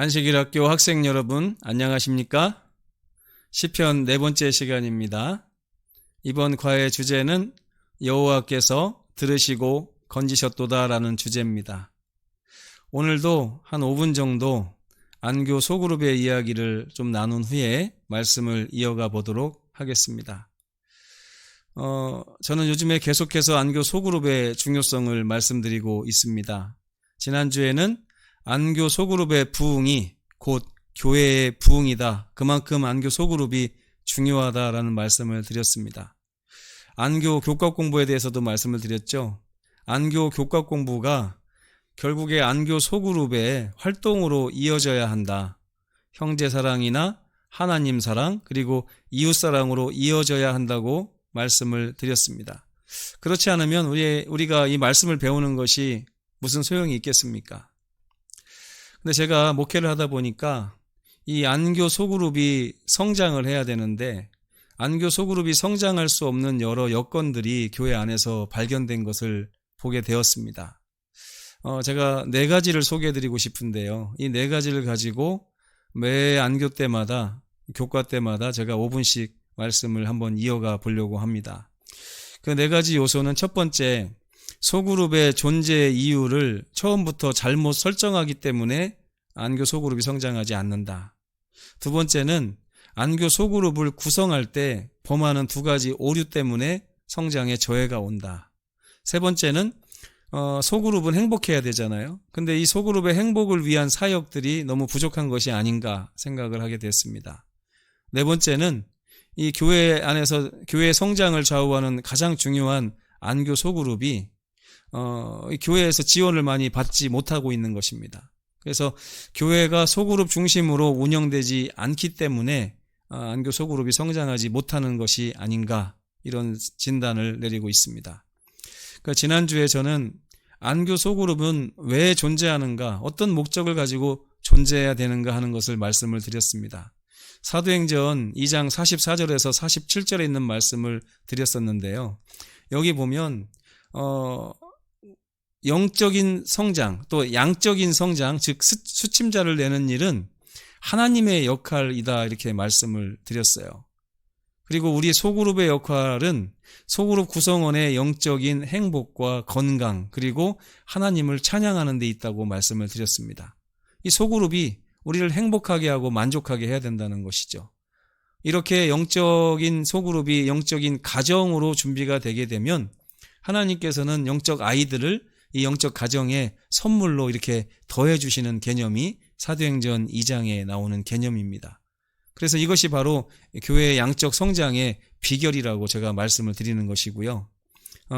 안식일학교 학생 여러분, 안녕하십니까? 시편 네 번째 시간입니다. 이번 과의 주제는 여호와께서 들으시고 건지셨도다라는 주제입니다. 오늘도 한 5분 정도 안교 소그룹의 이야기를 좀 나눈 후에 말씀을 이어가 보도록 하겠습니다. 저는 요즘에 계속해서 안교 소그룹의 중요성을 말씀드리고 있습니다. 지난주에는 안교 소그룹의 부흥이 곧 교회의 부흥이다. 그만큼 안교 소그룹이 중요하다라는 말씀을 드렸습니다. 안교 교과 공부에 대해서도 말씀을 드렸죠. 안교 교과 공부가 결국에 안교 소그룹의 활동으로 이어져야 한다. 형제 사랑이나 하나님 사랑 그리고 이웃 사랑으로 이어져야 한다고 말씀을 드렸습니다. 그렇지 않으면 우리가 이 말씀을 배우는 것이 무슨 소용이 있겠습니까? 근데 제가 목회를 하다 보니까 이 안교 소그룹이 성장을 해야 되는데 안교 소그룹이 성장할 수 없는 여러 여건들이 교회 안에서 발견된 것을 보게 되었습니다. 제가 네 가지를 소개해드리고 싶은데요. 이 네 가지를 가지고 매 안교 때마다 교과 때마다 제가 5분씩 말씀을 한번 이어가 보려고 합니다. 그 네 가지 요소는 첫 번째, 소그룹의 존재 이유를 처음부터 잘못 설정하기 때문에 안교 소그룹이 성장하지 않는다. 두 번째는 안교 소그룹을 구성할 때 범하는 두 가지 오류 때문에 성장에 저해가 온다. 세 번째는 소그룹은 행복해야 되잖아요. 근데 이 소그룹의 행복을 위한 사역들이 너무 부족한 것이 아닌가 생각을 하게 됐습니다. 네 번째는 이 교회 안에서 교회의 성장을 좌우하는 가장 중요한 안교 소그룹이 교회에서 지원을 많이 받지 못하고 있는 것입니다. 그래서 교회가 소그룹 중심으로 운영되지 않기 때문에 안교 소그룹이 성장하지 못하는 것이 아닌가 이런 진단을 내리고 있습니다. 그러니까 지난주에 저는 안교 소그룹은 왜 존재하는가, 어떤 목적을 가지고 존재해야 되는가 하는 것을 말씀을 드렸습니다. 사도행전 2장 44절에서 47절에 있는 말씀을 드렸었는데요. 여기 보면 영적인 성장 또 양적인 성장, 즉 수침자를 내는 일은 하나님의 역할이다 이렇게 말씀을 드렸어요. 그리고 우리 소그룹의 역할은 소그룹 구성원의 영적인 행복과 건강 그리고 하나님을 찬양하는 데 있다고 말씀을 드렸습니다. 이 소그룹이 우리를 행복하게 하고 만족하게 해야 된다는 것이죠. 이렇게 영적인 소그룹이 영적인 가정으로 준비가 되게 되면 하나님께서는 영적 아이들을 이 영적 가정에 선물로 이렇게 더해주시는 개념이 사도행전 2장에 나오는 개념입니다. 그래서 이것이 바로 교회의 양적 성장의 비결이라고 제가 말씀을 드리는 것이고요.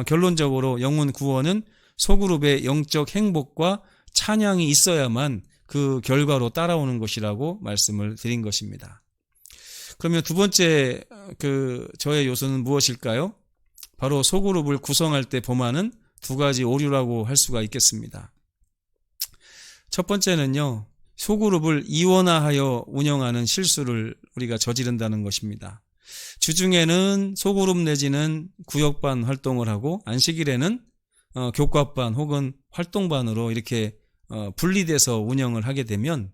결론적으로 영혼 구원은 소그룹의 영적 행복과 찬양이 있어야만 그 결과로 따라오는 것이라고 말씀을 드린 것입니다. 그러면 두 번째 저의 요소는 무엇일까요? 바로 소그룹을 구성할 때 범하는 두 가지 오류라고 할 수가 있겠습니다. 첫 번째는요, 소그룹을 이원화하여 운영하는 실수를 우리가 저지른다는 것입니다. 주중에는 소그룹 내지는 구역반 활동을 하고 안식일에는 교과반 혹은 활동반으로 이렇게 분리돼서 운영을 하게 되면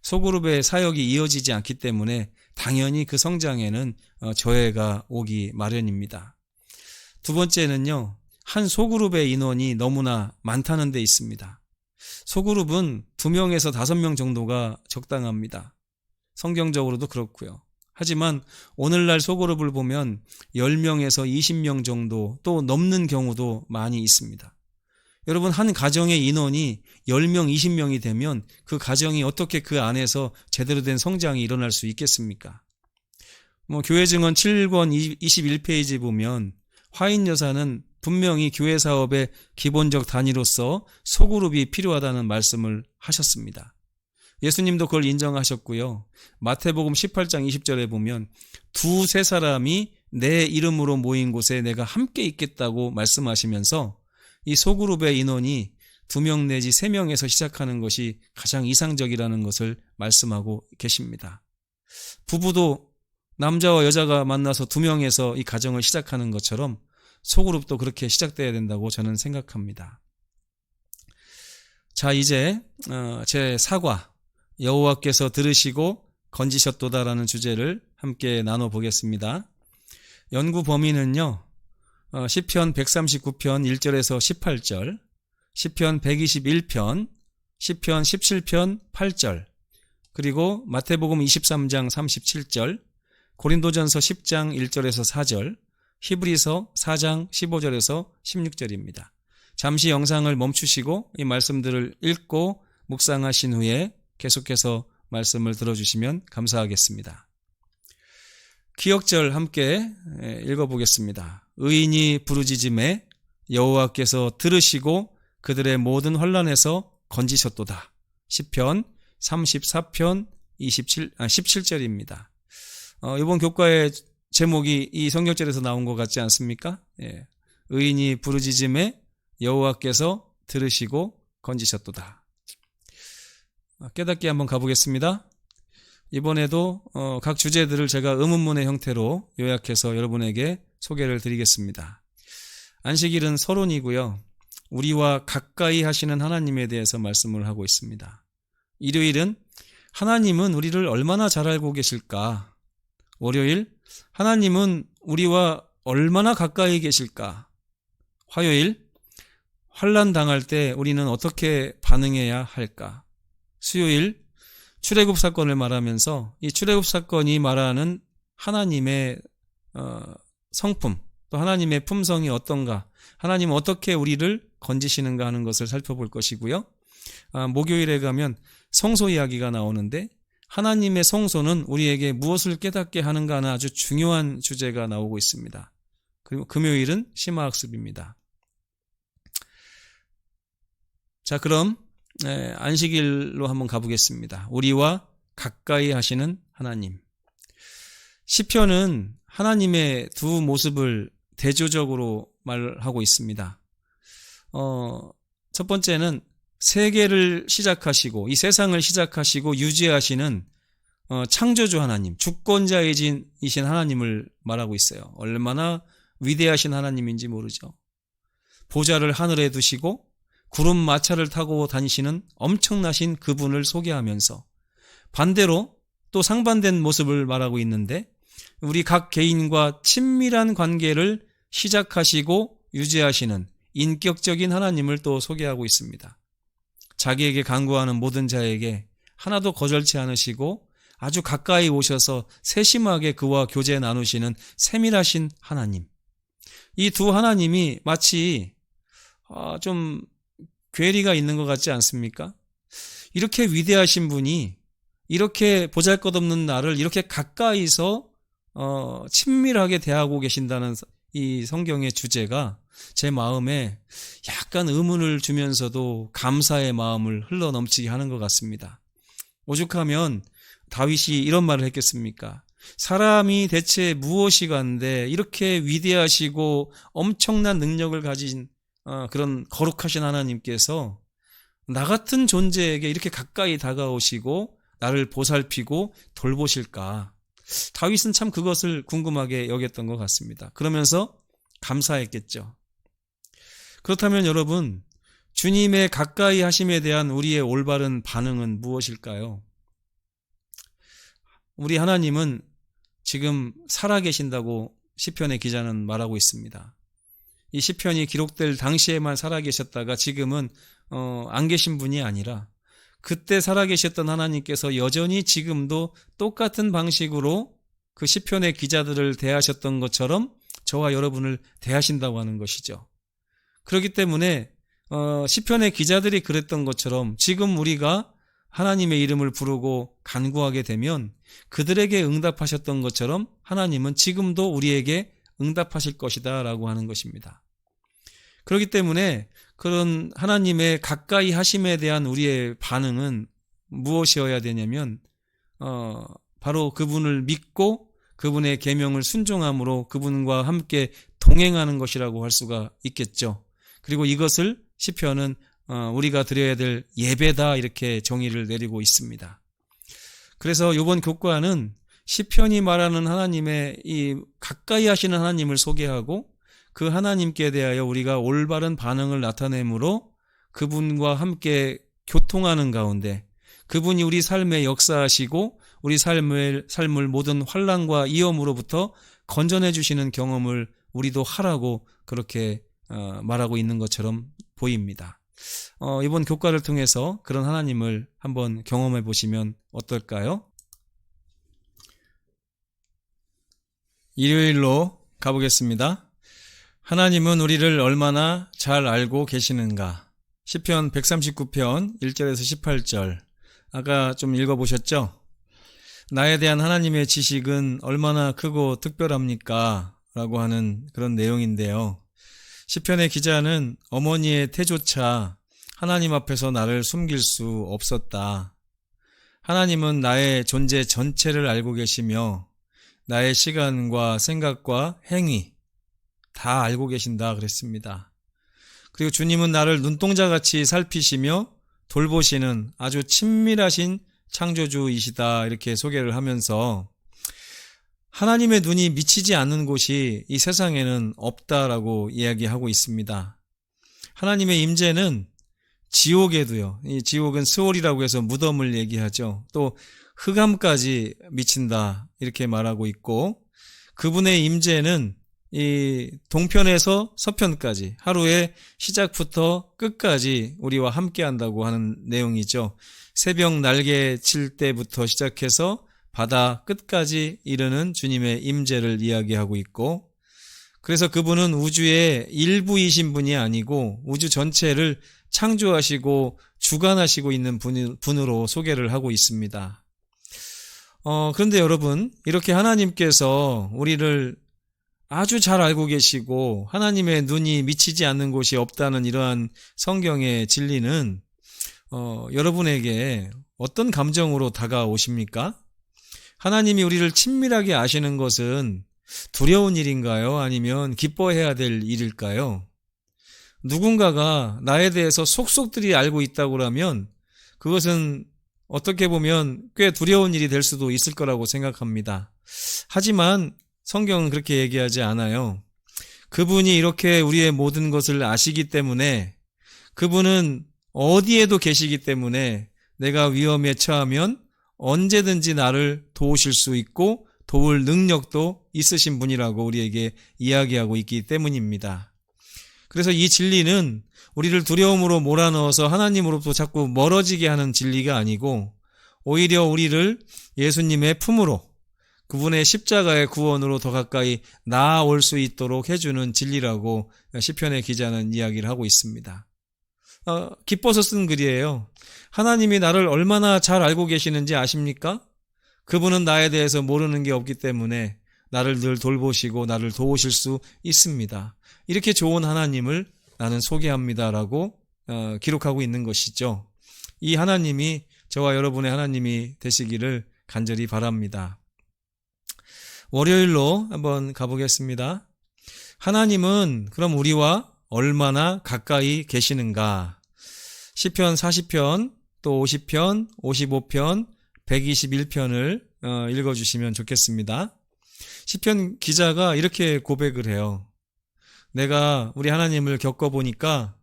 소그룹의 사역이 이어지지 않기 때문에 당연히 그 성장에는 저해가 오기 마련입니다. 두 번째는요, 한 소그룹의 인원이 너무나 많다는 데 있습니다. 소그룹은 2명에서 5명 정도가 적당합니다. 성경적으로도 그렇고요. 하지만 오늘날 소그룹을 보면 10명에서 20명 정도 또 넘는 경우도 많이 있습니다. 여러분, 한 가정의 인원이 10명, 20명이 되면 그 가정이 어떻게 그 안에서 제대로 된 성장이 일어날 수 있겠습니까? 교회 증언 7권 21페이지 보면 화인 여사는 분명히 교회 사업의 기본적 단위로서 소그룹이 필요하다는 말씀을 하셨습니다. 예수님도 그걸 인정하셨고요. 마태복음 18장 20절에 보면 2-3 사람이 내 이름으로 모인 곳에 내가 함께 있겠다고 말씀하시면서 이 소그룹의 인원이 2명 내지 3명에서 시작하는 것이 가장 이상적이라는 것을 말씀하고 계십니다. 부부도 남자와 여자가 만나서 2명에서 이 가정을 시작하는 것처럼 소그룹도 그렇게 시작돼야 된다고 저는 생각합니다. 자, 이제 제 사과, 여호와께서 들으시고 건지셨도다라는 주제를 함께 나눠보겠습니다. 연구 범위는요, 시편 139편 1절에서 18절, 시편 121편, 시편 17편 8절, 그리고 마태복음 23장 37절, 고린도전서 10장 1절에서 4절, 히브리서 4장 15절에서 16절입니다. 잠시 영상을 멈추시고 이 말씀들을 읽고 묵상하신 후에 계속해서 말씀을 들어주시면 감사하겠습니다. 기억절 함께 읽어보겠습니다. 의인이 부르짖음에 여호와께서 들으시고 그들의 모든 환난에서 건지셨도다. 시편 34편 17절입니다. 이번 교과의 제목이 이 성경절에서 나온 것 같지 않습니까? 예. 의인이 부르짖음에 여호와께서 들으시고 건지셨도다. 깨닫기 한번 가보겠습니다. 이번에도 각 주제들을 제가 의문문의 형태로 요약해서 여러분에게 소개를 드리겠습니다. 안식일은 서론이고요. 우리와 가까이 하시는 하나님에 대해서 말씀을 하고 있습니다. 일요일은 하나님은 우리를 얼마나 잘 알고 계실까? 월요일, 하나님은 우리와 얼마나 가까이 계실까? 화요일, 환난 당할 때 우리는 어떻게 반응해야 할까? 수요일, 출애굽 사건을 말하면서 이 출애굽 사건이 말하는 하나님의 성품, 또 하나님의 품성이 어떤가, 하나님은 어떻게 우리를 건지시는가 하는 것을 살펴볼 것이고요. 목요일에 가면 성소 이야기가 나오는데 하나님의 성소는 우리에게 무엇을 깨닫게 하는가 하는 아주 중요한 주제가 나오고 있습니다. 그리고 금요일은 심화학습입니다. 자, 그럼 안식일로 한번 가보겠습니다. 우리와 가까이 하시는 하나님. 시편은 하나님의 두 모습을 대조적으로 말하고 있습니다. 첫 번째는 세계를 시작하시고 이 세상을 시작하시고 유지하시는 창조주 하나님, 주권자이신 하나님을 말하고 있어요. 얼마나 위대하신 하나님인지 모르죠. 보좌를 하늘에 두시고 구름 마차를 타고 다니시는 엄청나신 그분을 소개하면서 반대로 또 상반된 모습을 말하고 있는데 우리 각 개인과 친밀한 관계를 시작하시고 유지하시는 인격적인 하나님을 또 소개하고 있습니다. 자기에게 간구하는 모든 자에게 하나도 거절치 않으시고 아주 가까이 오셔서 세심하게 그와 교제 나누시는 세밀하신 하나님. 이 두 하나님이 마치 좀 괴리가 있는 것 같지 않습니까? 이렇게 위대하신 분이 이렇게 보잘것없는 나를 이렇게 가까이서 친밀하게 대하고 계신다는 이 성경의 주제가 제 마음에 약간 의문을 주면서도 감사의 마음을 흘러넘치게 하는 것 같습니다. 오죽하면 다윗이 이런 말을 했겠습니까? 사람이 대체 무엇이간데 이렇게 위대하시고 엄청난 능력을 가진 그런 거룩하신 하나님께서 나 같은 존재에게 이렇게 가까이 다가오시고 나를 보살피고 돌보실까? 다윗은 참 그것을 궁금하게 여겼던 것 같습니다. 그러면서 감사했겠죠. 그렇다면 여러분, 주님의 가까이 하심에 대한 우리의 올바른 반응은 무엇일까요? 우리 하나님은 지금 살아계신다고 시편의 기자는 말하고 있습니다. 이 시편이 기록될 당시에만 살아계셨다가 지금은 안 계신 분이 아니라 그때 살아계셨던 하나님께서 여전히 지금도 똑같은 방식으로 그 시편의 기자들을 대하셨던 것처럼 저와 여러분을 대하신다고 하는 것이죠. 그렇기 때문에 시편의 기자들이 그랬던 것처럼 지금 우리가 하나님의 이름을 부르고 간구하게 되면 그들에게 응답하셨던 것처럼 하나님은 지금도 우리에게 응답하실 것이다 라고 하는 것입니다. 그렇기 때문에 그런 하나님의 가까이 하심에 대한 우리의 반응은 무엇이어야 되냐면 바로 그분을 믿고 그분의 계명을 순종함으로 그분과 함께 동행하는 것이라고 할 수가 있겠죠. 그리고 이것을 시편은 우리가 드려야 될 예배다 이렇게 정의를 내리고 있습니다. 그래서 이번 교과는 시편이 말하는 하나님의 이 가까이 하시는 하나님을 소개하고 그 하나님께 대하여 우리가 올바른 반응을 나타내므로 그분과 함께 교통하는 가운데 그분이 우리 삶에 역사하시고 우리 삶을 모든 환난과 위험으로부터 건져내 주시는 경험을 우리도 하라고 그렇게 말하고 있는 것처럼 보입니다. 이번 교과를 통해서 그런 하나님을 한번 경험해 보시면 어떨까요? 일요일로 가보겠습니다. 하나님은 우리를 얼마나 잘 알고 계시는가? 시편 139편 1절에서 18절. 아까 좀 읽어보셨죠? 나에 대한 하나님의 지식은 얼마나 크고 특별합니까? 라고 하는 그런 내용인데요. 시편의 기자는 어머니의 태조차 하나님 앞에서 나를 숨길 수 없었다. 하나님은 나의 존재 전체를 알고 계시며 나의 시간과 생각과 행위 다 알고 계신다 그랬습니다. 그리고 주님은 나를 눈동자같이 살피시며 돌보시는 아주 친밀하신 창조주이시다 이렇게 소개를 하면서 하나님의 눈이 미치지 않는 곳이 이 세상에는 없다라고 이야기하고 있습니다. 하나님의 임재는 지옥에도요. 이 지옥은 스올이라고 해서 무덤을 얘기하죠. 또 흑암까지 미친다 이렇게 말하고 있고 그분의 임재는 이 동편에서 서편까지 하루의 시작부터 끝까지 우리와 함께한다고 하는 내용이죠. 새벽 날개 칠 때부터 시작해서 바다 끝까지 이르는 주님의 임재를 이야기하고 있고 그래서 그분은 우주의 일부이신 분이 아니고 우주 전체를 창조하시고 주관하시고 있는 분으로 소개를 하고 있습니다. 그런데 여러분 이렇게 하나님께서 우리를 아주 잘 알고 계시고 하나님의 눈이 미치지 않는 곳이 없다는 이러한 성경의 진리는 여러분에게 어떤 감정으로 다가오십니까? 하나님이 우리를 친밀하게 아시는 것은 두려운 일인가요? 아니면 기뻐해야 될 일일까요? 누군가가 나에 대해서 속속들이 알고 있다고 하면 그것은 어떻게 보면 꽤 두려운 일이 될 수도 있을 거라고 생각합니다. 하지만 성경은 그렇게 얘기하지 않아요. 그분이 이렇게 우리의 모든 것을 아시기 때문에 그분은 어디에도 계시기 때문에 내가 위험에 처하면 언제든지 나를 도우실 수 있고 도울 능력도 있으신 분이라고 우리에게 이야기하고 있기 때문입니다. 그래서 이 진리는 우리를 두려움으로 몰아넣어서 하나님으로부터 자꾸 멀어지게 하는 진리가 아니고 오히려 우리를 예수님의 품으로 그분의 십자가의 구원으로 더 가까이 나아올 수 있도록 해주는 진리라고 시편의 기자는 이야기를 하고 있습니다. 기뻐서 쓴 글이에요. 하나님이 나를 얼마나 잘 알고 계시는지 아십니까? 그분은 나에 대해서 모르는 게 없기 때문에 나를 늘 돌보시고 나를 도우실 수 있습니다. 이렇게 좋은 하나님을 나는 소개합니다라고 기록하고 있는 것이죠. 이 하나님이 저와 여러분의 하나님이 되시기를 간절히 바랍니다. 월요일로 한번 가보겠습니다. 하나님은 그럼 우리와 얼마나 가까이 계시는가? 시편 40편, 또 50편, 55편, 121편을 읽어주시면 좋겠습니다. 시편 기자가 이렇게 고백을 해요. 내가 우리 하나님을 겪어보니까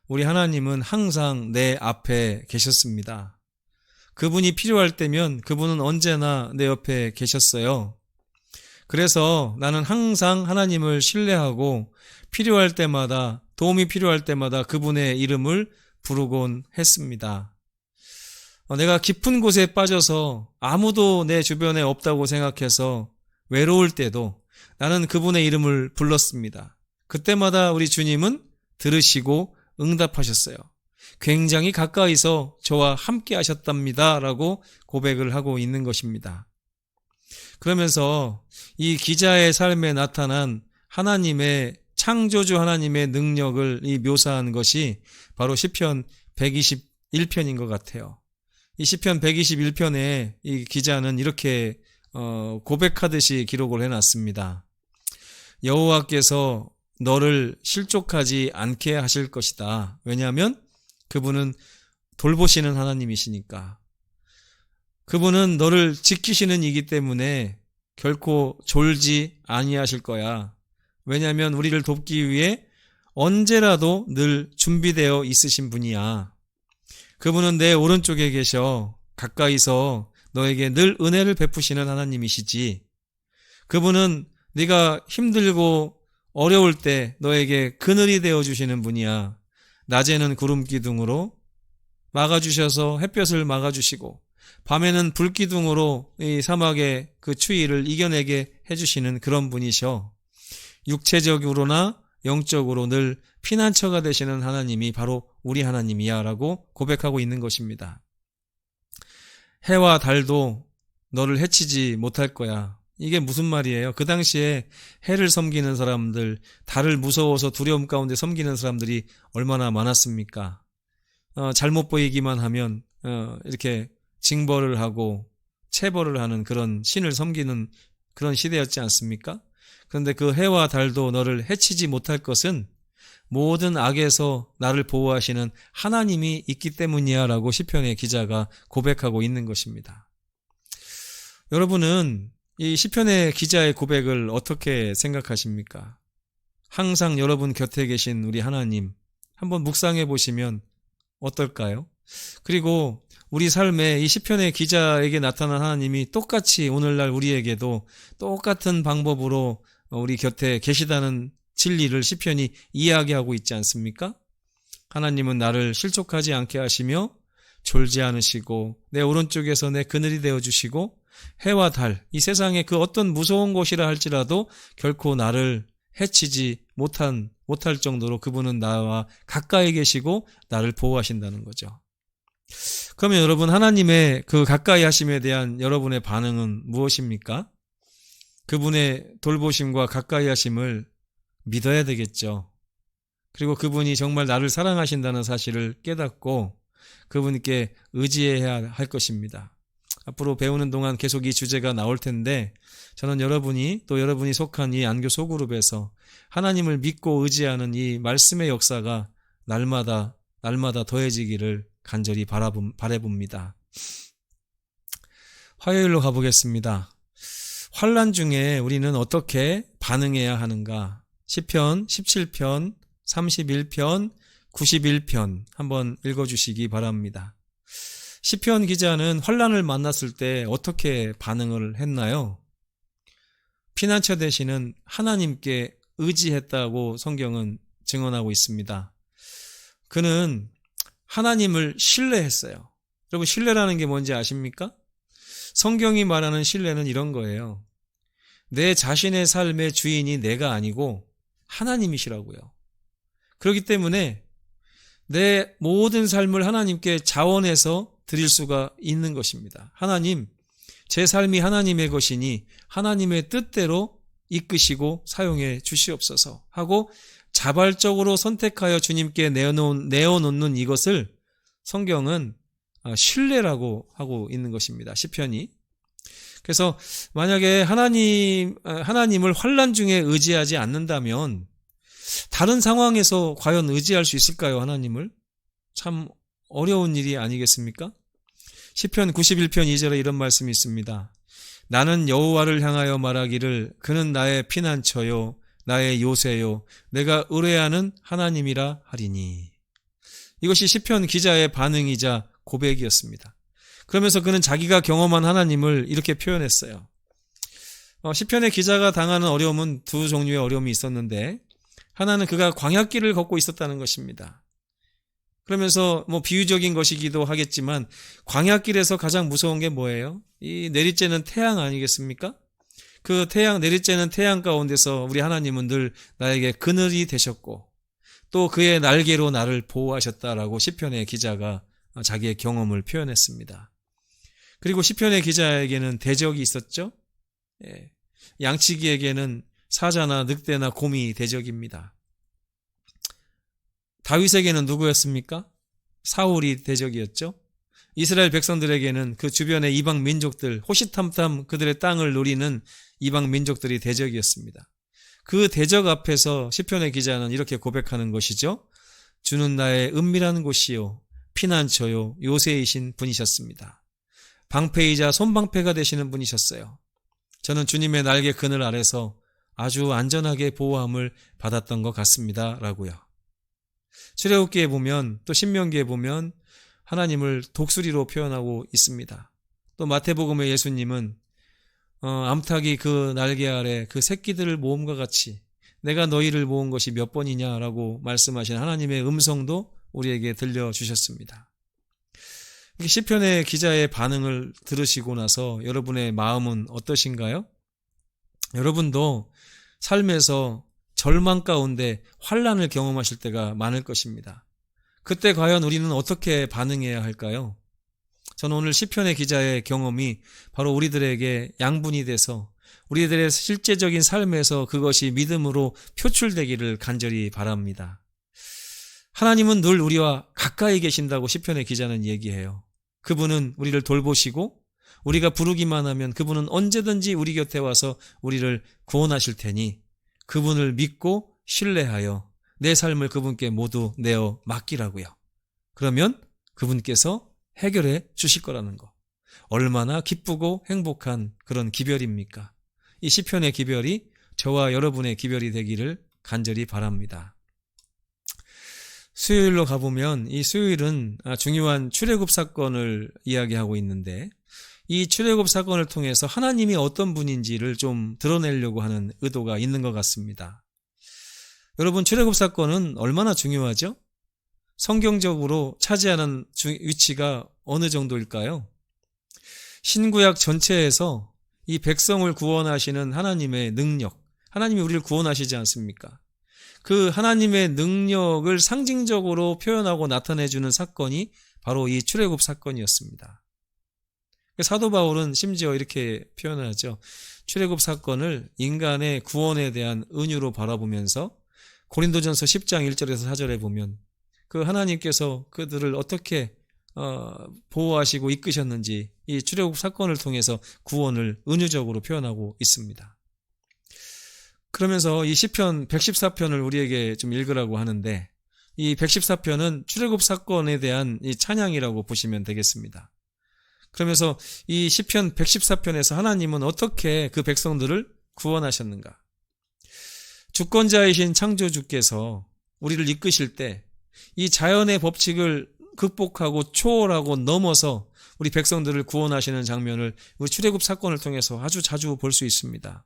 우리 하나님은 항상 내 앞에 계셨습니다. 그분이 필요할 때면 그분은 언제나 내 옆에 계셨어요. 그래서 나는 항상 하나님을 신뢰하고 필요할 때마다 도움이 필요할 때마다 그분의 이름을 부르곤 했습니다. 내가 깊은 곳에 빠져서 아무도 내 주변에 없다고 생각해서 외로울 때도 나는 그분의 이름을 불렀습니다. 그때마다 우리 주님은 들으시고 응답하셨어요. 굉장히 가까이서 저와 함께 하셨답니다 라고 고백을 하고 있는 것입니다. 그러면서 이 기자의 삶에 나타난 하나님의 창조주 하나님의 능력을 묘사한 것이 바로 시편 121편인 것 같아요. 이 시편 121편에 이 기자는 이렇게 고백하듯이 기록을 해놨습니다. 여호와께서 너를 실족하지 않게 하실 것이다. 왜냐하면 그분은 돌보시는 하나님이시니까. 그분은 너를 지키시는 이기 때문에 결코 졸지 아니하실 거야. 왜냐하면 우리를 돕기 위해 언제라도 늘 준비되어 있으신 분이야. 그분은 내 오른쪽에 계셔. 가까이서 너에게 늘 은혜를 베푸시는 하나님이시지, 그분은 네가 힘들고 어려울 때 너에게 그늘이 되어주시는 분이야. 낮에는 구름 기둥으로 막아주셔서 햇볕을 막아주시고, 밤에는 불 기둥으로 이 사막의 그 추위를 이겨내게 해주시는 그런 분이셔. 육체적으로나 영적으로 늘 피난처가 되시는 하나님이 바로 우리 하나님이야 라고 고백하고 있는 것입니다. 해와 달도 너를 해치지 못할 거야. 이게 무슨 말이에요? 그 당시에 해를 섬기는 사람들, 달을 무서워서 두려움 가운데 섬기는 사람들이 얼마나 많았습니까? 잘못 보이기만 하면 이렇게 징벌을 하고 체벌을 하는 그런 신을 섬기는 그런 시대였지 않습니까? 그런데 그 해와 달도 너를 해치지 못할 것은 모든 악에서 나를 보호하시는 하나님이 있기 때문이야 라고 시편의 기자가 고백하고 있는 것입니다. 여러분은 이 시편의 기자의 고백을 어떻게 생각하십니까? 항상 여러분 곁에 계신 우리 하나님 한번 묵상해 보시면 어떨까요? 그리고 우리 삶에 이 시편의 기자에게 나타난 하나님이 똑같이 오늘날 우리에게도 똑같은 방법으로 우리 곁에 계시다는 진리를 시편이 이야기하고 있지 않습니까? 하나님은 나를 실족하지 않게 하시며 졸지 않으시고 내 오른쪽에서 내 그늘이 되어주시고 해와 달, 이 세상의 그 어떤 무서운 곳이라 할지라도 결코 나를 해치지 못할 정도로 그분은 나와 가까이 계시고 나를 보호하신다는 거죠. 그러면 여러분, 하나님의 그 가까이 하심에 대한 여러분의 반응은 무엇입니까? 그분의 돌보심과 가까이 하심을 믿어야 되겠죠. 그리고 그분이 정말 나를 사랑하신다는 사실을 깨닫고 그분께 의지해야 할 것입니다. 앞으로 배우는 동안 계속 이 주제가 나올 텐데, 저는 여러분이 또 여러분이 속한 이 안교 소그룹에서 하나님을 믿고 의지하는 이 말씀의 역사가 날마다 더해지기를 간절히 바라봅니다. 화요일로 가보겠습니다. 환난 중에 우리는 어떻게 반응해야 하는가? 시편 17편, 31편, 91편 한번 읽어주시기 바랍니다. 시편 기자는 환난을 만났을 때 어떻게 반응을 했나요? 피난처 되시는 하나님께 의지했다고 성경은 증언하고 있습니다. 그는 하나님을 신뢰했어요. 여러분, 신뢰라는 게 뭔지 아십니까? 성경이 말하는 신뢰는 이런 거예요. 내 자신의 삶의 주인이 내가 아니고 하나님이시라고요. 그렇기 때문에 내 모든 삶을 하나님께 자원해서 드릴 수가 있는 것입니다. 하나님, 제 삶이 하나님의 것이니 하나님의 뜻대로 이끄시고 사용해 주시옵소서 하고 자발적으로 선택하여 주님께 내어놓는 이것을 성경은 신뢰라고 하고 있는 것입니다. 시편이. 그래서 만약에 하나님을 환난 중에 의지하지 않는다면 다른 상황에서 과연 의지할 수 있을까요? 하나님을? 참 어려운 일이 아니겠습니까? 시편 91편 2절에 이런 말씀이 있습니다. 나는 여호와를 향하여 말하기를 그는 나의 피난처요 나의 요새요 내가 의뢰하는 하나님이라 하리니. 이것이 시편 기자의 반응이자 고백이었습니다. 그러면서 그는 자기가 경험한 하나님을 이렇게 표현했어요. 시편의 기자가 당하는 어려움은 두 종류의 어려움이 있었는데, 하나는 그가 광야길을 걷고 있었다는 것입니다. 그러면서 비유적인 것이기도 하겠지만 광야길에서 가장 무서운 게 뭐예요? 이 내리쬐는 태양 아니겠습니까? 그 내리쬐는 태양 가운데서 우리 하나님은 늘 나에게 그늘이 되셨고 또 그의 날개로 나를 보호하셨다라고 시편의 기자가 자기의 경험을 표현했습니다. 그리고 시편의 기자에게는 대적이 있었죠. 양치기에게는 사자나 늑대나 곰이 대적입니다. 다윗에게는 누구였습니까? 사울이 대적이었죠. 이스라엘 백성들에게는 그 주변의 이방 민족들, 호시탐탐 그들의 땅을 노리는 이방 민족들이 대적이었습니다. 그 대적 앞에서 시편의 기자는 이렇게 고백하는 것이죠. 주는 나의 은밀한 곳이요 피난처요 요새이신 분이셨습니다. 방패이자 손방패가 되시는 분이셨어요. 저는 주님의 날개 그늘 아래서 아주 안전하게 보호함을 받았던 것 같습니다 라고요. 출애굽기에 보면 또 신명기에 보면 하나님을 독수리로 표현하고 있습니다. 또 마태복음의 예수님은 암탉이 그 날개 아래 그 새끼들을 모음과 같이 내가 너희를 모은 것이 몇 번이냐라고 말씀하신 하나님의 음성도 우리에게 들려주셨습니다. 시편의 기자의 반응을 들으시고 나서 여러분의 마음은 어떠신가요? 여러분도 삶에서 절망 가운데 환난을 경험하실 때가 많을 것입니다. 그때 과연 우리는 어떻게 반응해야 할까요? 저는 오늘 시편의 기자의 경험이 바로 우리들에게 양분이 돼서 우리들의 실제적인 삶에서 그것이 믿음으로 표출되기를 간절히 바랍니다. 하나님은 늘 우리와 가까이 계신다고 시편의 기자는 얘기해요. 그분은 우리를 돌보시고 우리가 부르기만 하면 그분은 언제든지 우리 곁에 와서 우리를 구원하실 테니 그분을 믿고 신뢰하여 내 삶을 그분께 모두 내어 맡기라고요. 그러면 그분께서 해결해 주실 거라는 거. 얼마나 기쁘고 행복한 그런 기별입니까? 이 시편의 기별이 저와 여러분의 기별이 되기를 간절히 바랍니다. 수요일로 가보면 이 수요일은 중요한 출애굽 사건을 이야기하고 있는데 이 출애굽 사건을 통해서 하나님이 어떤 분인지를 좀 드러내려고 하는 의도가 있는 것 같습니다. 여러분, 출애굽 사건은 얼마나 중요하죠? 성경적으로 차지하는 위치가 어느 정도일까요? 신구약 전체에서 이 백성을 구원하시는 하나님의 능력, 하나님이 우리를 구원하시지 않습니까? 그 하나님의 능력을 상징적으로 표현하고 나타내주는 사건이 바로 이 출애굽 사건이었습니다. 사도 바울은 심지어 이렇게 표현하죠. 출애굽 사건을 인간의 구원에 대한 은유로 바라보면서 고린도전서 10장 1절에서 4절에 보면 그 하나님께서 그들을 어떻게 보호하시고 이끄셨는지 이 출애굽 사건을 통해서 구원을 은유적으로 표현하고 있습니다. 그러면서 이 시편 114편을 우리에게 좀 읽으라고 하는데 이 114편은 출애굽 사건에 대한 이 찬양이라고 보시면 되겠습니다. 그러면서 이 시편 114편에서 하나님은 어떻게 그 백성들을 구원하셨는가? 주권자이신 창조주께서 우리를 이끄실 때 이 자연의 법칙을 극복하고 초월하고 넘어서 우리 백성들을 구원하시는 장면을 우리 출애굽 사건을 통해서 아주 자주 볼 수 있습니다.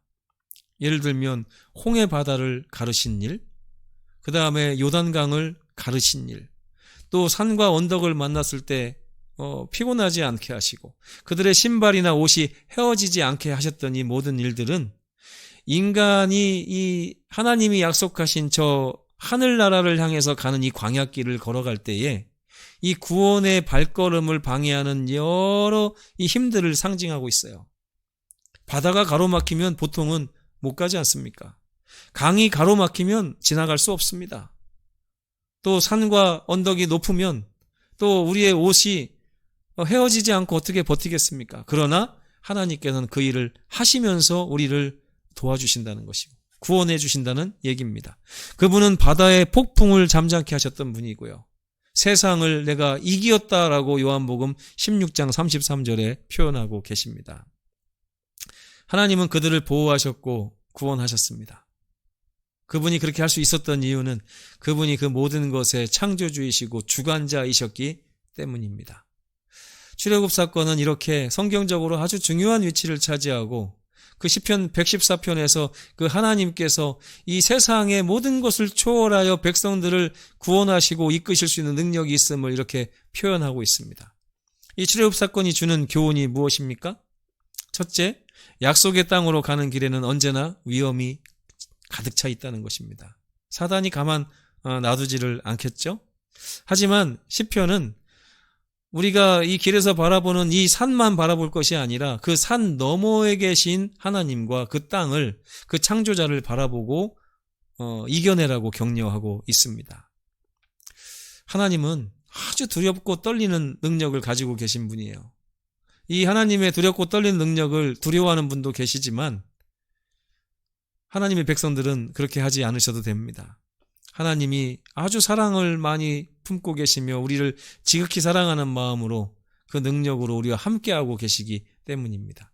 예를 들면 홍해 바다를 가르신 일, 그 다음에 요단강을 가르신 일, 또 산과 언덕을 만났을 때 피곤하지 않게 하시고 그들의 신발이나 옷이 헤어지지 않게 하셨던 이 모든 일들은 인간이 이 하나님이 약속하신 저 하늘나라를 향해서 가는 이 광야길을 걸어갈 때에 이 구원의 발걸음을 방해하는 여러 이 힘들을 상징하고 있어요. 바다가 가로막히면 보통은 못 가지 않습니까? 강이 가로막히면 지나갈 수 없습니다. 또 산과 언덕이 높으면 또 우리의 옷이 헤어지지 않고 어떻게 버티겠습니까? 그러나 하나님께서는 그 일을 하시면서 우리를 도와주신다는 것이고 구원해 주신다는 얘기입니다. 그분은 바다의 폭풍을 잠잠케 하셨던 분이고요. 세상을 내가 이기었다라고 요한복음 16장 33절에 표현하고 계십니다. 하나님은 그들을 보호하셨고 구원하셨습니다. 그분이 그렇게 할 수 있었던 이유는 그분이 그 모든 것의 창조주이시고 주관자이셨기 때문입니다. 출애굽 사건은 이렇게 성경적으로 아주 중요한 위치를 차지하고 그 시편 114편에서 그 하나님께서 이 세상의 모든 것을 초월하여 백성들을 구원하시고 이끄실 수 있는 능력이 있음을 이렇게 표현하고 있습니다. 이 출애굽 사건이 주는 교훈이 무엇입니까? 첫째, 약속의 땅으로 가는 길에는 언제나 위험이 가득 차 있다는 것입니다. 사단이 가만 놔두지를 않겠죠? 하지만 시편은 우리가 이 길에서 바라보는 이 산만 바라볼 것이 아니라 그 산 너머에 계신 하나님과 그 땅을, 그 창조자를 바라보고 이겨내라고 격려하고 있습니다. 하나님은 아주 두렵고 떨리는 능력을 가지고 계신 분이에요. 이 하나님의 두렵고 떨리는 능력을 두려워하는 분도 계시지만 하나님의 백성들은 그렇게 하지 않으셔도 됩니다. 하나님이 아주 사랑을 많이 품고 계시며 우리를 지극히 사랑하는 마음으로 그 능력으로 우리와 함께하고 계시기 때문입니다.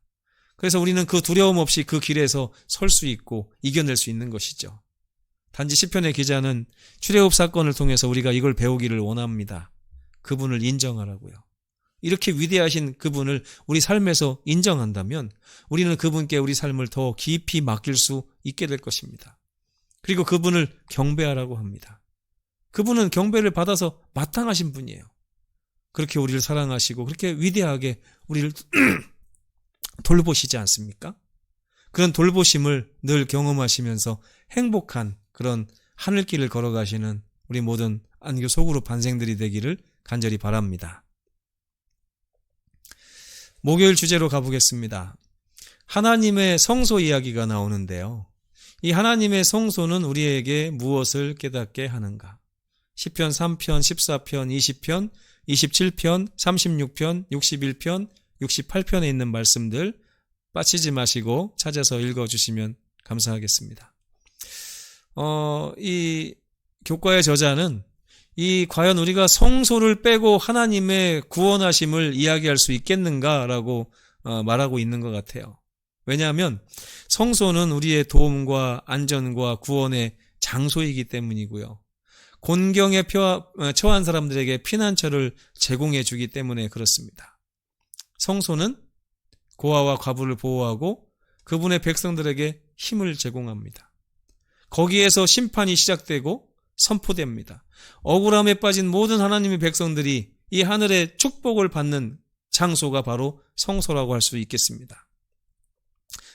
그래서 우리는 그 두려움 없이 그 길에서 설 수 있고 이겨낼 수 있는 것이죠. 단지 시편의 기자는 출애굽 사건을 통해서 우리가 이걸 배우기를 원합니다. 그분을 인정하라고요. 이렇게 위대하신 그분을 우리 삶에서 인정한다면 우리는 그분께 우리 삶을 더 깊이 맡길 수 있게 될 것입니다. 그리고 그분을 경배하라고 합니다. 그분은 경배를 받아서 마땅하신 분이에요. 그렇게 우리를 사랑하시고 그렇게 위대하게 우리를 돌보시지 않습니까? 그런 돌보심을 늘 경험하시면서 행복한 그런 하늘길을 걸어가시는 우리 모든 안교 소그룹 반생들이 되기를 간절히 바랍니다. 목요일 주제로 가보겠습니다. 하나님의 성소 이야기가 나오는데요. 이 하나님의 성소는 우리에게 무엇을 깨닫게 하는가? 시편 3편, 14편, 20편, 27편, 36편, 61편, 68편에 있는 말씀들 빠치지 마시고 찾아서 읽어주시면 감사하겠습니다. 이 교과의 저자는 과연 우리가 성소를 빼고 하나님의 구원하심을 이야기할 수 있겠는가라고 말하고 있는 것 같아요. 왜냐하면 성소는 우리의 도움과 안전과 구원의 장소이기 때문이고요. 곤경에 처한 사람들에게 피난처를 제공해 주기 때문에 그렇습니다. 성소는 고아와 과부를 보호하고 그분의 백성들에게 힘을 제공합니다. 거기에서 심판이 시작되고 선포됩니다. 억울함에 빠진 모든 하나님의 백성들이 이 하늘의 축복을 받는 장소가 바로 성소라고 할 수 있겠습니다.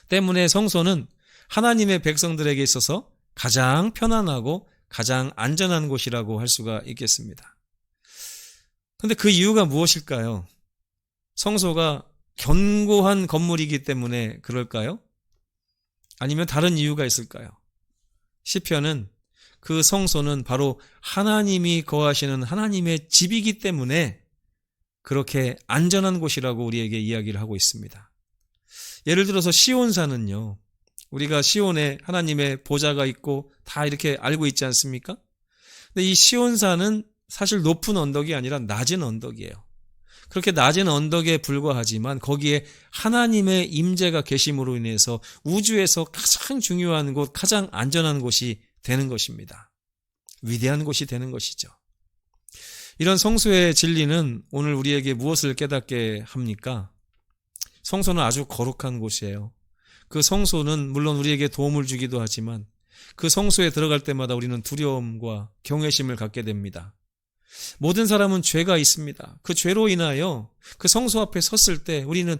때문에 성소는 하나님의 백성들에게 있어서 가장 편안하고 가장 안전한 곳이라고 할 수가 있겠습니다. 그런데 그 이유가 무엇일까요? 성소가 견고한 건물이기 때문에 그럴까요? 아니면 다른 이유가 있을까요? 시편은 그 성소는 바로 하나님이 거하시는 하나님의 집이기 때문에 그렇게 안전한 곳이라고 우리에게 이야기를 하고 있습니다. 예를 들어서 시온산은요, 우리가 시온에 하나님의 보좌가 있고 다 이렇게 알고 있지 않습니까? 근데 이 시온산은 사실 높은 언덕이 아니라 낮은 언덕이에요. 그렇게 낮은 언덕에 불과하지만 거기에 하나님의 임재가 계심으로 인해서 우주에서 가장 중요한 곳, 가장 안전한 곳이 되는 것입니다. 위대한 곳이 되는 것이죠. 이런 성소의 진리는 오늘 우리에게 무엇을 깨닫게 합니까? 성소는 아주 거룩한 곳이에요. 그 성소는 물론 우리에게 도움을 주기도 하지만 그 성소에 들어갈 때마다 우리는 두려움과 경외심을 갖게 됩니다. 모든 사람은 죄가 있습니다. 그 죄로 인하여 그 성소 앞에 섰을 때 우리는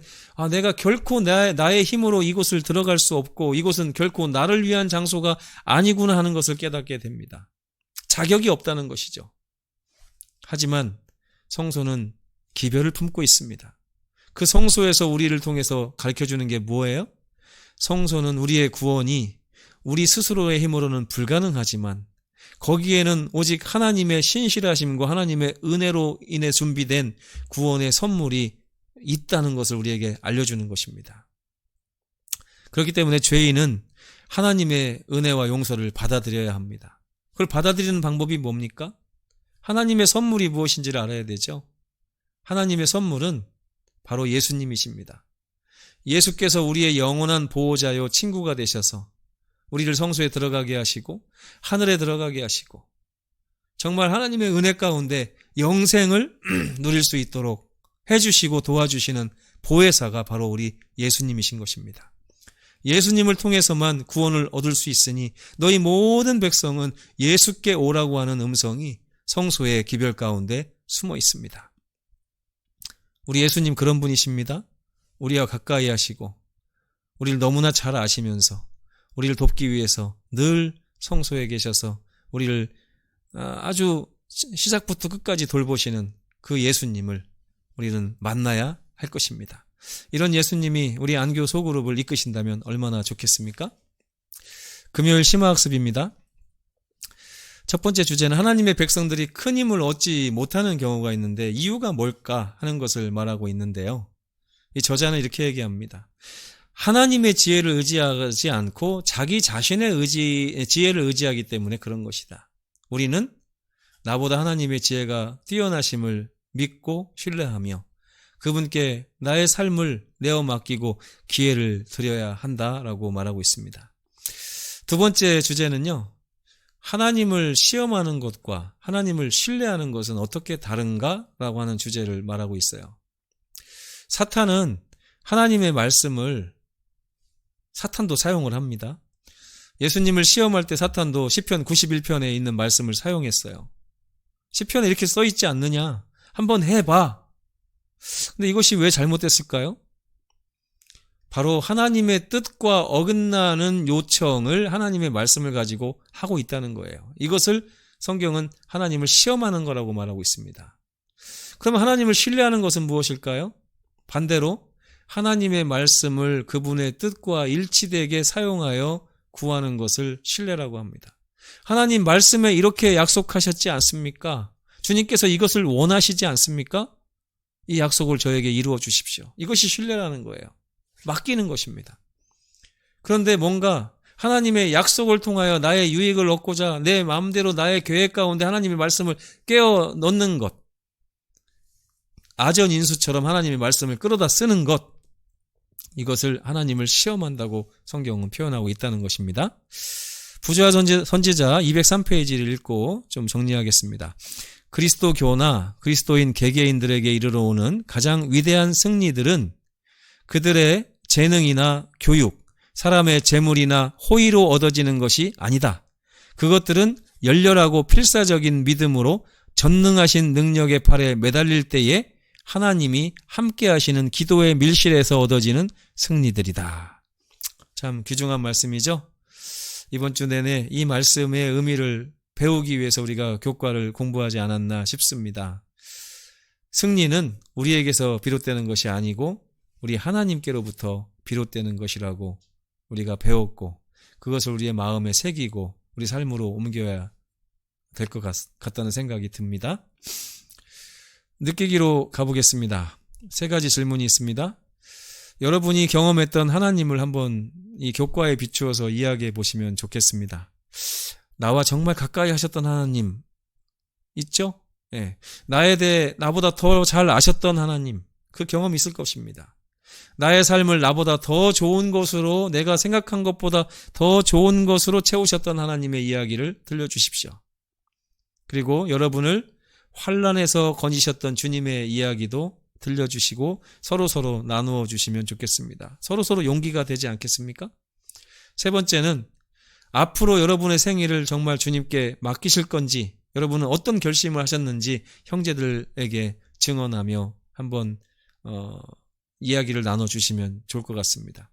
내가 결코 나의 힘으로 이곳을 들어갈 수 없고 이곳은 결코 나를 위한 장소가 아니구나 하는 것을 깨닫게 됩니다. 자격이 없다는 것이죠. 하지만 성소는 기별을 품고 있습니다. 그 성소에서 우리를 통해서 가르쳐주는 게 뭐예요? 성소는 우리의 구원이 우리 스스로의 힘으로는 불가능하지만 거기에는 오직 하나님의 신실하심과 하나님의 은혜로 인해 준비된 구원의 선물이 있다는 것을 우리에게 알려주는 것입니다. 그렇기 때문에 죄인은 하나님의 은혜와 용서를 받아들여야 합니다. 그걸 받아들이는 방법이 뭡니까? 하나님의 선물이 무엇인지를 알아야 되죠. 하나님의 선물은 바로 예수님이십니다. 예수께서 우리의 영원한 보호자요 친구가 되셔서 우리를 성소에 들어가게 하시고 하늘에 들어가게 하시고 정말 하나님의 은혜 가운데 영생을 누릴 수 있도록 해주시고 도와주시는 보혜사가 바로 우리 예수님이신 것입니다. 예수님을 통해서만 구원을 얻을 수 있으니 너희 모든 백성은 예수께 오라고 하는 음성이 성소의 기별 가운데 숨어 있습니다. 우리 예수님 그런 분이십니다. 우리와 가까이 하시고 우리를 너무나 잘 아시면서 우리를 돕기 위해서 늘 성소에 계셔서 우리를 아주 시작부터 끝까지 돌보시는 그 예수님을 우리는 만나야 할 것입니다. 이런 예수님이 우리 안교 소그룹을 이끄신다면 얼마나 좋겠습니까? 금요일 심화학습입니다. 첫 번째 주제는 하나님의 백성들이 큰 힘을 얻지 못하는 경우가 있는데 이유가 뭘까 하는 것을 말하고 있는데요. 이 저자는 이렇게 얘기합니다. 하나님의 지혜를 의지하지 않고 자기 자신의 지혜를 의지하기 때문에 그런 것이다. 우리는 나보다 하나님의 지혜가 뛰어나심을 믿고 신뢰하며 그분께 나의 삶을 내어 맡기고 기회를 드려야 한다라고 말하고 있습니다. 두 번째 주제는요. 하나님을 시험하는 것과 하나님을 신뢰하는 것은 어떻게 다른가? 라고 하는 주제를 말하고 있어요. 사탄은 하나님의 말씀을 사탄도 사용을 합니다. 예수님을 시험할 때 사탄도 시편 91편에 있는 말씀을 사용했어요. 시편에 이렇게 써 있지 않느냐? 한번 해봐. 근데 이것이 왜 잘못됐을까요? 바로 하나님의 뜻과 어긋나는 요청을 하나님의 말씀을 가지고 하고 있다는 거예요. 이것을 성경은 하나님을 시험하는 거라고 말하고 있습니다. 그러면 하나님을 신뢰하는 것은 무엇일까요? 반대로 하나님의 말씀을 그분의 뜻과 일치되게 사용하여 구하는 것을 신뢰라고 합니다. 하나님 말씀에 이렇게 약속하셨지 않습니까? 주님께서 이것을 원하시지 않습니까? 이 약속을 저에게 이루어 주십시오. 이것이 신뢰라는 거예요. 맡기는 것입니다. 그런데 뭔가 하나님의 약속을 통하여 나의 유익을 얻고자 내 마음대로 나의 계획 가운데 하나님의 말씀을 깨어 넣는 것, 아전인수처럼 하나님의 말씀을 끌어다 쓰는 것, 이것을 하나님을 시험한다고 성경은 표현하고 있다는 것입니다. 부조화 선지자 203페이지를 읽고 좀 정리하겠습니다. 그리스도교나 그리스도인 개개인들에게 이르러 오는 가장 위대한 승리들은 그들의 재능이나 교육, 사람의 재물이나 호의로 얻어지는 것이 아니다. 그것들은 열렬하고 필사적인 믿음으로 전능하신 능력의 팔에 매달릴 때에 하나님이 함께 하시는 기도의 밀실에서 얻어지는 승리들이다. 참 귀중한 말씀이죠. 이번 주 내내 이 말씀의 의미를 배우기 위해서 우리가 교과를 공부하지 않았나 싶습니다. 승리는 우리에게서 비롯되는 것이 아니고 우리 하나님께로부터 비롯되는 것이라고 우리가 배웠고 그것을 우리의 마음에 새기고 우리 삶으로 옮겨야 될 것 같다는 생각이 듭니다. 느끼기로 가보겠습니다. 3가지 질문이 있습니다. 여러분이 경험했던 하나님을 한번 이 교과에 비추어서 이야기해 보시면 좋겠습니다. 나와 정말 가까이 하셨던 하나님 있죠? 네. 나에 대해 나보다 더 잘 아셨던 하나님, 그 경험이 있을 것입니다. 나의 삶을 나보다 더 좋은 것으로, 내가 생각한 것보다 더 좋은 것으로 채우셨던 하나님의 이야기를 들려주십시오. 그리고 여러분을 환난에서 건지셨던 주님의 이야기도 들려주시고 서로서로 나누어 주시면 좋겠습니다. 서로서로 용기가 되지 않겠습니까? 3번째는 앞으로 여러분의 생일을 정말 주님께 맡기실 건지, 여러분은 어떤 결심을 하셨는지 형제들에게 증언하며 한번 이야기를 나눠주시면 좋을 것 같습니다.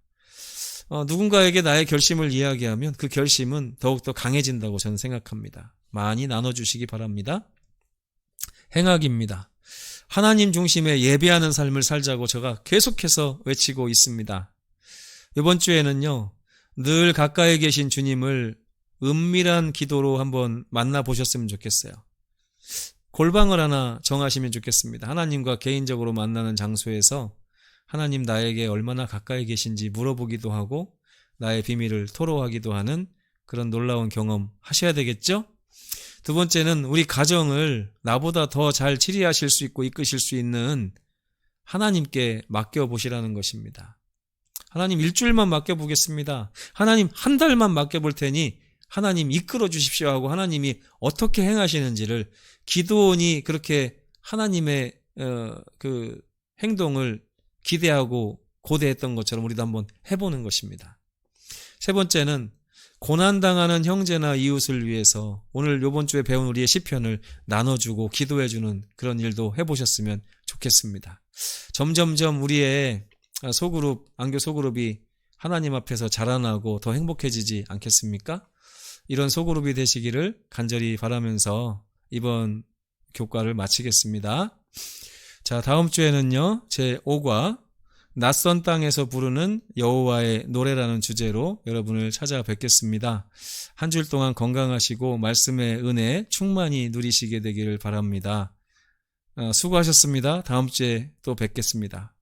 누군가에게 나의 결심을 이야기하면 그 결심은 더욱더 강해진다고 저는 생각합니다. 많이 나눠주시기 바랍니다. 행악입니다. 하나님 중심의 예배하는 삶을 살자고 제가 계속해서 외치고 있습니다. 이번 주에는요, 늘 가까이 계신 주님을 은밀한 기도로 한번 만나보셨으면 좋겠어요. 골방을 하나 정하시면 좋겠습니다. 하나님과 개인적으로 만나는 장소에서 하나님 나에게 얼마나 가까이 계신지 물어보기도 하고 나의 비밀을 토로하기도 하는 그런 놀라운 경험 하셔야 되겠죠? 2번째는 우리 가정을 나보다 더 잘 치리하실 수 있고 이끄실 수 있는 하나님께 맡겨보시라는 것입니다. 하나님 일주일만 맡겨보겠습니다. 하나님 한 달만 맡겨볼 테니 하나님 이끌어 주십시오 하고 하나님이 어떻게 행하시는지를 기드온이 그렇게 하나님의 그 행동을 기대하고 고대했던 것처럼 우리도 한번 해보는 것입니다. 3번째는 고난당하는 형제나 이웃을 위해서 오늘 이번 주에 배운 우리의 시편을 나눠주고 기도해주는 그런 일도 해보셨으면 좋겠습니다. 점점점 우리의 소그룹, 안교 소그룹이 하나님 앞에서 자라나고 더 행복해지지 않겠습니까? 이런 소그룹이 되시기를 간절히 바라면서 이번 교과를 마치겠습니다. 자, 다음 주에는요, 제 5과 낯선 땅에서 부르는 여호와의 노래라는 주제로 여러분을 찾아뵙겠습니다. 한 주일 동안 건강하시고 말씀의 은혜 충만히 누리시게 되기를 바랍니다. 수고하셨습니다. 다음 주에 또 뵙겠습니다.